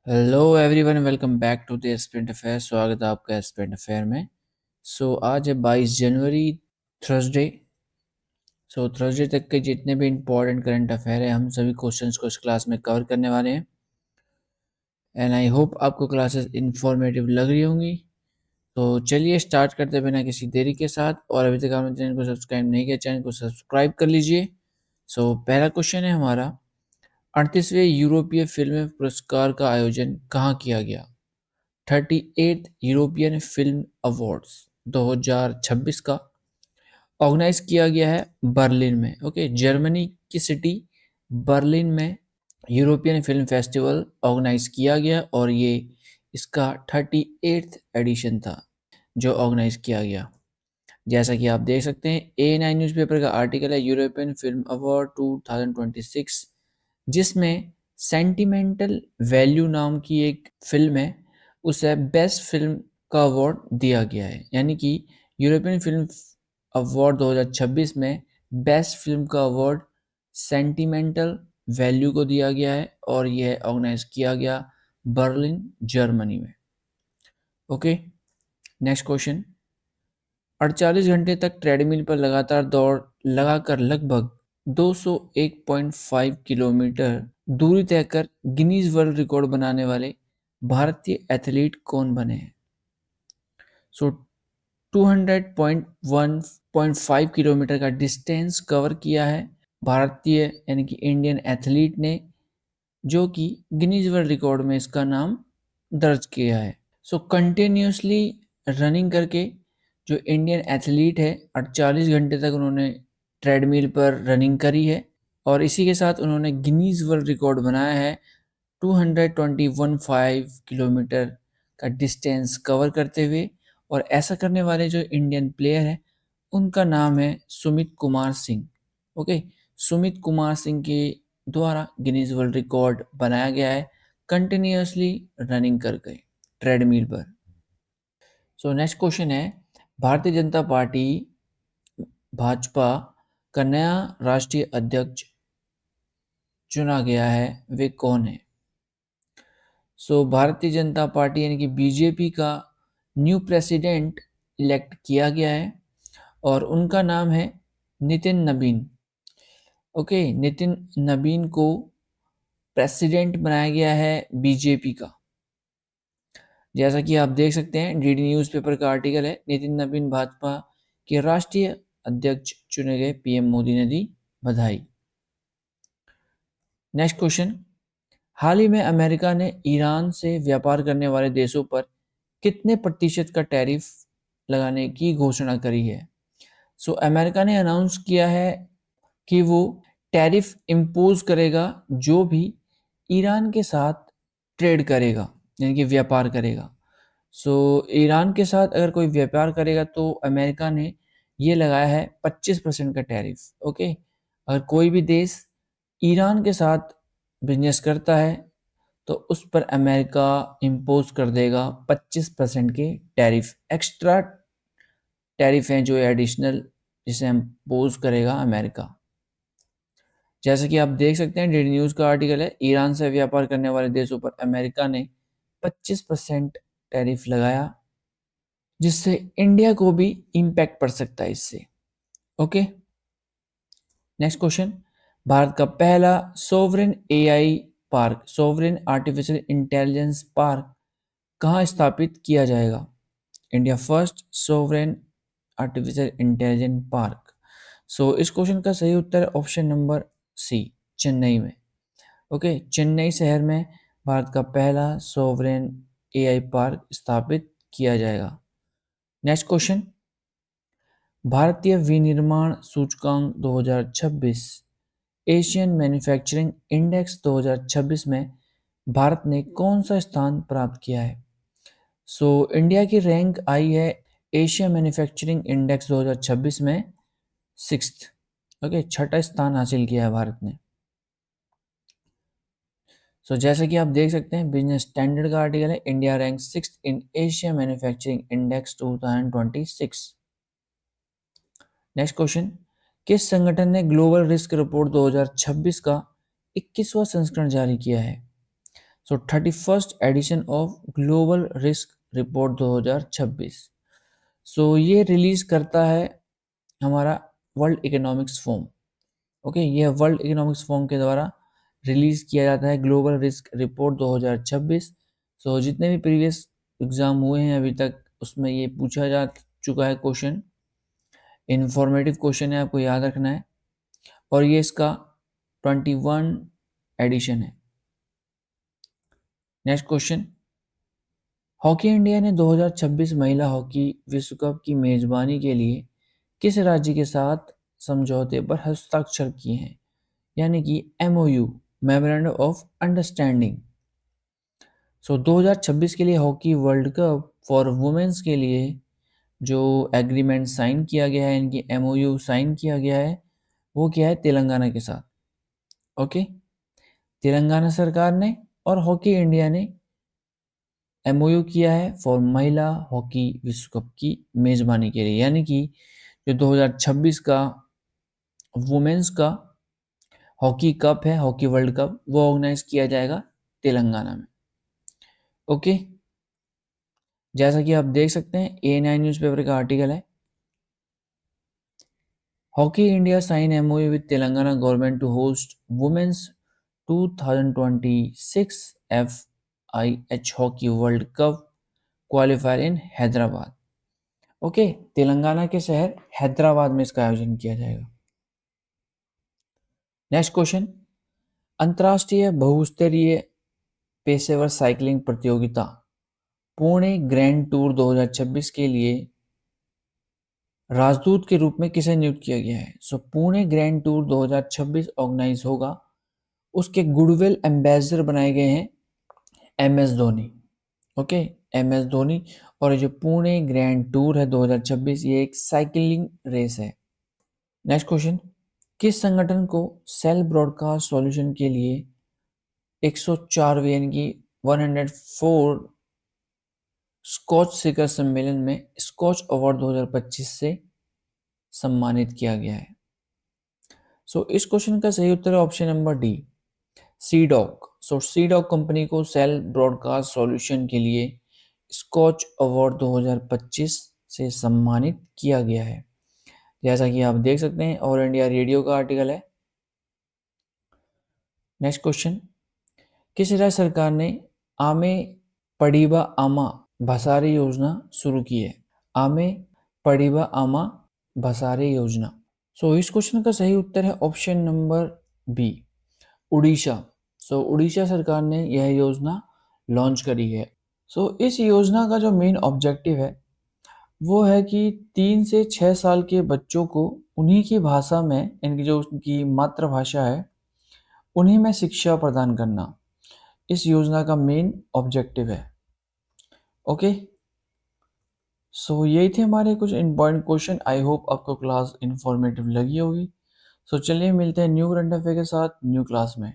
Hello everyone, welcome back to the aspirant affair. स्वागत है आपका एस्पिरेंट अफेयर में। आज है 22 जनवरी, थर्सडे। थर्सडे तक के जितने भी इम्पोर्टेंट करंट अफेयर है हम सभी क्वेश्चंस को इस क्लास में कवर करने वाले हैं। एंड आई होप आपको क्लासेस इंफॉर्मेटिव लग रही होंगी। तो चलिए स्टार्ट करते बिना किसी देरी के साथ। और अभी तक आपने चैनल को सब्सक्राइब नहीं किया, चैनल को सब्सक्राइब कर लीजिए। पहला क्वेश्चन है हमारा, 38वें यूरोपीय फिल्म पुरस्कार का आयोजन कहाँ किया गया? 38th यूरोपियन फिल्म अवार्ड्स 2026 का ऑर्गेनाइज किया गया है बर्लिन में। ओके, जर्मनी की सिटी बर्लिन में यूरोपियन फिल्म फेस्टिवल ऑर्गेनाइज किया गया और ये इसका 38th एडिशन था जो ऑर्गेनाइज किया गया। जैसा कि आप देख सकते हैं, A9 न्यूज़पेपर का आर्टिकल है यूरोपियन फिल्म अवार्ड 2026, जिसमें सेंटिमेंटल वैल्यू नाम की एक फिल्म है, उसे बेस्ट फिल्म का अवार्ड दिया गया है। यानी कि यूरोपियन फिल्म अवार्ड 2026 में बेस्ट फिल्म का अवार्ड सेंटिमेंटल वैल्यू को दिया गया है और यह ऑर्गेनाइज किया गया बर्लिन, जर्मनी में। Okay, next question. 48 घंटे तक ट्रेडमिल पर लगातार दौड़ लगाकर लगभग 201.5 किलोमीटर दूरी तय कर गिनीज वर्ल्ड रिकॉर्ड बनाने वाले भारतीय एथलीट कौन बने हैं? सो 200.1.5 किलोमीटर का डिस्टेंस कवर किया है भारतीय यानी कि इंडियन एथलीट ने, जो कि गिनीज वर्ल्ड रिकॉर्ड में इसका नाम दर्ज किया है। कंटिन्यूसली रनिंग करके जो इंडियन एथलीट है, 48 घंटे तक उन्होंने ट्रेडमिल पर रनिंग करी है और इसी के साथ उन्होंने गिनीज वर्ल्ड रिकॉर्ड बनाया है 221.5 किलोमीटर का डिस्टेंस कवर करते हुए। और ऐसा करने वाले जो इंडियन प्लेयर है उनका नाम है सुमित कुमार सिंह। ओके, सुमित कुमार सिंह के द्वारा गिनीज वर्ल्ड रिकॉर्ड बनाया गया है कंटिन्यूसली रनिंग कर गए ट्रेडमिल पर। नेक्स्ट क्वेश्चन है, भारतीय जनता पार्टी भाजपा का नया राष्ट्रीय अध्यक्ष चुना गया है, वे कौन है? भारतीय जनता पार्टी यानी कि बीजेपी का न्यू प्रेसिडेंट इलेक्ट किया गया है और उनका नाम है नितिन नबीन। ओके, नितिन नबीन को प्रेसिडेंट बनाया गया है बीजेपी का। जैसा कि आप देख सकते हैं, डीडी न्यूज़पेपर का आर्टिकल है, नितिन नबीन भाजपा के राष्ट्रीय अध्यक्ष चुने गए, पीएम मोदी ने दी बधाई। नेक्स्ट क्वेश्चन, हाल ही में अमेरिका ने ईरान से व्यापार करने वाले देशों पर कितने प्रतिशत का टैरिफ लगाने की घोषणा करी है? अमेरिका ने अनाउंस किया है कि वो टैरिफ इम्पोज करेगा जो भी ईरान के साथ ट्रेड करेगा यानी कि व्यापार करेगा। ईरान के साथ अगर कोई व्यापार करेगा तो अमेरिका ने ये लगाया है 25% का टैरिफ। ओके, अगर कोई भी देश ईरान के साथ बिजनेस करता है तो उस पर अमेरिका इम्पोज कर देगा 25% के टैरिफ। एक्स्ट्रा टैरिफ हैं जो एडिशनल जिसे इम्पोज करेगा अमेरिका। जैसे कि आप देख सकते हैं, डीडी न्यूज़ का आर्टिकल है, ईरान से व्यापार करने वाले देशों पर अमेरिका ने 25% टैरिफ लगाया, जिससे इंडिया को भी इम्पैक्ट पड़ सकता है इससे। ओके, नेक्स्ट क्वेश्चन, भारत का पहला sovereign AI park, sovereign artificial intelligence park कहाँ स्थापित किया जाएगा? India first sovereign artificial intelligence park. इस क्वेश्चन का सही उत्तर है ऑप्शन नंबर सी, चेन्नई में। ओके, चेन्नई शहर में भारत का पहला सोवरेन एआई पार्क स्थापित किया जाएगा। नेक्स्ट क्वेश्चन, भारतीय विनिर्माण सूचकांक 2026 एशियन मैन्युफैक्चरिंग इंडेक्स 2026 में भारत ने कौन सा स्थान प्राप्त किया है? इंडिया की रैंक आई है एशिया मैन्युफैक्चरिंग इंडेक्स 2026 में 6th। ओके, छठा स्थान हासिल किया है भारत ने। जैसे कि आप देख सकते हैं, बिजनेस स्टैंडर्ड का आर्टिकल है, India rank 6th in Asia manufacturing index 2026। Next question, किस संगठन ने ग्लोबल रिस्क रिपोर्ट 2026 का 21वां संस्करण जारी किया है? So 31st edition of global risk report 2026। So ये रिलीज करता है हमारा वर्ल्ड इकोनॉमिक्स फोरम। ओके, ये वर्ल्ड इकोनॉमिक्स फोरम के द्वारा रिलीज किया जाता है ग्लोबल रिस्क रिपोर्ट 2026। सो जितने भी प्रीवियस एग्जाम हुए हैं अभी तक उसमें ये पूछा जा चुका है क्वेश्चन, इंफॉर्मेटिव क्वेश्चन है, आपको याद रखना है। और ये इसका 21 एडिशन है। नेक्स्ट क्वेश्चन, हॉकी इंडिया ने 2026 महिला हॉकी विश्व कप की मेजबानी के लिए किस राज्य के साथ समझौते पर हस्ताक्षर किए हैं, यानी कि MOU, memorandum of understanding. So 2026 के लिए hockey world cup for womens के लिए जो एग्रीमेंट साइन किया गया है, इनकी MOU साइन किया गया है, वो क्या है, तेलंगाना के साथ। ओके, तेलंगाना सरकार ने और हॉकी इंडिया ने MOU किया है फॉर महिला हॉकी विश्व कप की मेजबानी के लिए, यानी कि जो 2026 का वुमेन्स का हॉकी कप है, हॉकी वर्ल्ड कप, वो ऑर्गेनाइज किया जाएगा तेलंगाना में। ओके, जैसा कि आप देख सकते हैं A9 न्यूज़पेपर का आर्टिकल है, hockey India sign MOU with Telangana government to host womens 2026 FIH hockey world cup qualifier in Hyderabad. Okay, Telangana के शहर हैदराबाद में इसका आयोजन किया जाएगा। नेक्स्ट क्वेश्चन, अंतर्राष्ट्रीय बहुस्तरीय पेशेवर साइकिलिंग प्रतियोगिता पुणे ग्रैंड टूर 2026 के लिए राजदूत के रूप में किसे नियुक्त किया गया है। सो पुणे ग्रैंड टूर 2026 ऑर्गेनाइज होगा, उसके गुडविल एम्बेसडर बनाए गए हैं MS Dhoni. Okay, MS Dhoni. और ये जो पुणे ग्रैंड टूर है 2026, ये एक साइकिलिंग रेस है। नेक्स्ट क्वेश्चन, किस संगठन को सेल ब्रॉडकास्ट सॉल्यूशन के लिए 104वें यानी कि 104 स्कॉच शिखर सम्मेलन में स्कॉच अवार्ड 2025 से सम्मानित किया गया है। सो इस क्वेश्चन का सही उत्तर है ऑप्शन नंबर डी, सीडॉक। सो सीडॉक कंपनी को सेल ब्रॉडकास्ट सॉल्यूशन के लिए स्कॉच अवार्ड 2025 से सम्मानित किया गया है, जैसा कि आप देख सकते हैं ऑल इंडिया रेडियो का आर्टिकल है। नेक्स्ट क्वेश्चन, किस राज्य सरकार ने आमे पड़ीबा आमा भसारे योजना शुरू की है। आमे पड़ीबा आमा भसारे योजना। सो इस क्वेश्चन का सही उत्तर है ऑप्शन नंबर बी, उड़ीसा। सो उड़ीसा सरकार ने यह योजना लॉन्च करी है। सो इस योजना का जो मेन ऑब्जेक्टिव है वो है कि 3 से 6 साल के बच्चों को उन्हीं की भाषा में, इनकी जो उनकी मातृभाषा है, उन्हीं में शिक्षा प्रदान करना इस योजना का मेन ऑब्जेक्टिव है। ओके, सो यही थे हमारे कुछ इंपॉर्टेंट क्वेश्चन। आई होप आपको क्लास इंफॉर्मेटिव लगी होगी। सो चलिए मिलते हैं न्यू करंट अफेयर के साथ न्यू क्लास में।